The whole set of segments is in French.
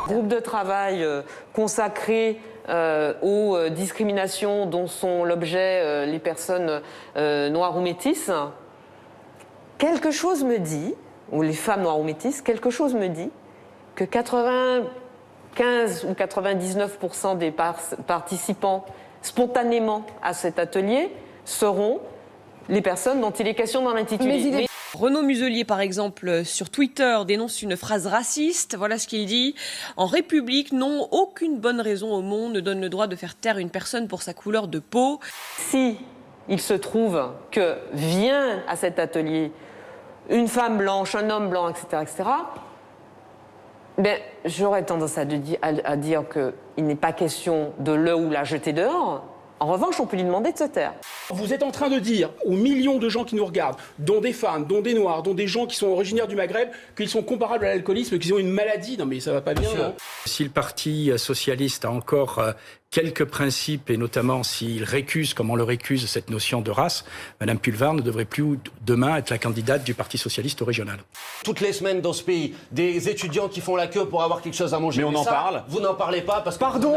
Groupe de travail consacré aux discriminations dont sont l'objet les personnes noires ou métisses. Quelque chose me dit, ou les femmes noires ou métisses, quelque chose me dit que 95 ou 99% des participants spontanément à cet atelier seront les personnes dont il est question dans l'intitulé. Renaud Muselier, par exemple, sur Twitter, dénonce une phrase raciste. Voilà ce qu'il dit. En République, non, aucune bonne raison au monde ne donne le droit de faire taire une personne pour sa couleur de peau. Si il se trouve que vient à cet atelier une femme blanche, un homme blanc, etc., ben, j'aurais tendance à dire qu'il n'est pas question de le ou la jeter dehors. En revanche, on peut lui demander de se taire. Vous êtes en train de dire aux millions de gens qui nous regardent, dont des femmes, dont des noirs, dont des gens qui sont originaires du Maghreb, qu'ils sont comparables à l'alcoolisme, qu'ils ont une maladie. Non mais ça va pas bien, non ? Si le Parti socialiste a encore quelques principes, et notamment s'il récuse, comme on le récuse, cette notion de race, Mme Pulvar ne devrait plus demain être la candidate du Parti socialiste au régional. Toutes les semaines dans ce pays, des étudiants qui font la queue pour avoir quelque chose à manger. Mais on en parle. Vous n'en parlez pas parce que... Pardon,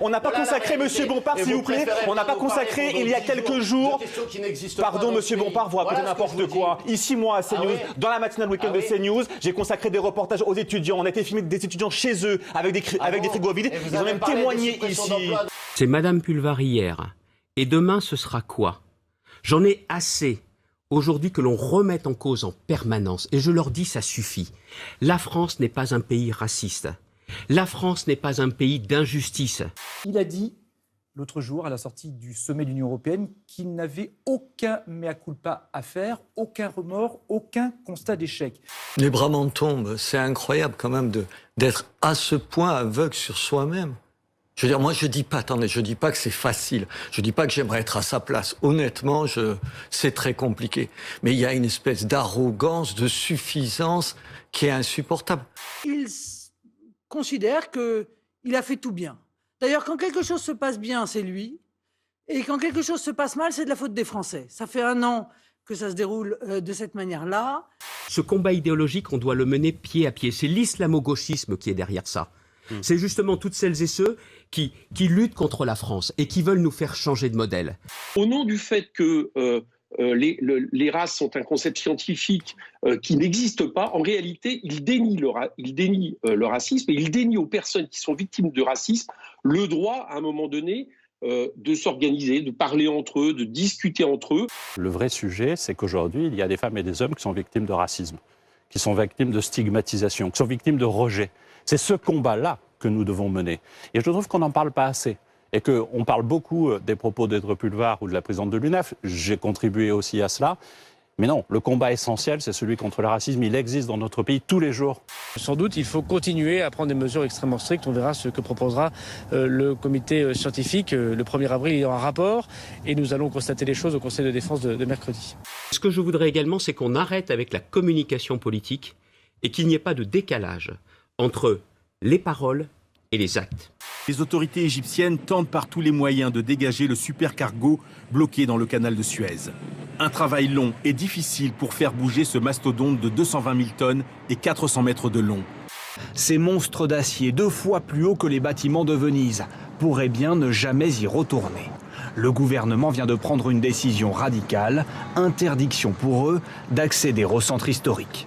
on n'a pas consacré, Monsieur Bompard, s'il vous plaît, on n'a pas consacré il y a quelques jours... Pardon, Monsieur Bompard, vous racontez n'importe quoi. Ici, moi, à CNews, dans la matinale week-end de CNews, j'ai consacré des reportages aux étudiants. On a été filmé des étudiants chez eux, avec des frigos vides. Ils ont même témoigné ici. C'est Madame Pulvar hier. Et demain, ce sera quoi? J'en ai assez aujourd'hui que l'on remette en cause en permanence. Et je leur dis, ça suffit. La France n'est pas un pays raciste. La France n'est pas un pays d'injustice. Il a dit l'autre jour, à la sortie du sommet de l'Union européenne, qu'il n'avait aucun mea culpa à faire, aucun remords, aucun constat d'échec. Les bras m'en tombent. C'est incroyable quand même d'être à ce point aveugle sur soi-même. Je veux dire, moi, je dis pas que c'est facile. Je dis pas que j'aimerais être à sa place. Honnêtement, c'est très compliqué. Mais il y a une espèce d'arrogance, de suffisance qui est insupportable. Il considère qu'il a fait tout bien. D'ailleurs, quand quelque chose se passe bien, c'est lui. Et quand quelque chose se passe mal, c'est de la faute des Français. Ça fait 1 an que ça se déroule de cette manière-là. Ce combat idéologique, on doit le mener pied à pied. C'est l'islamo-gauchisme qui est derrière ça. C'est justement toutes celles et ceux qui luttent contre la France et qui veulent nous faire changer de modèle. Au nom du fait que les races sont un concept scientifique qui n'existe pas, en réalité, il dénie le racisme et il dénie aux personnes qui sont victimes de racisme le droit, à un moment donné, de s'organiser, de parler entre eux, de discuter entre eux. Le vrai sujet, c'est qu'aujourd'hui, il y a des femmes et des hommes qui sont victimes de racisme, qui sont victimes de stigmatisation, qui sont victimes de rejet. C'est ce combat-là que nous devons mener. Et je trouve qu'on n'en parle pas assez. Et qu'on parle beaucoup des propos d'Edre Pulvar ou de la présidente de l'UNEF. J'ai contribué aussi à cela. Mais non, le combat essentiel, c'est celui contre le racisme. Il existe dans notre pays tous les jours. Sans doute, il faut continuer à prendre des mesures extrêmement strictes. On verra ce que proposera le comité scientifique. Le 1er avril, il y aura un rapport et nous allons constater les choses au Conseil de défense de mercredi. Ce que je voudrais également, c'est qu'on arrête avec la communication politique et qu'il n'y ait pas de décalage entre les paroles et les actes. Les autorités égyptiennes tentent par tous les moyens de dégager le supercargo bloqué dans le canal de Suez. Un travail long et difficile pour faire bouger ce mastodonte de 220 000 tonnes et 400 mètres de long. Ces monstres d'acier, 2 fois plus hauts que les bâtiments de Venise, pourraient bien ne jamais y retourner. Le gouvernement vient de prendre une décision radicale, interdiction pour eux d'accéder au centre historique.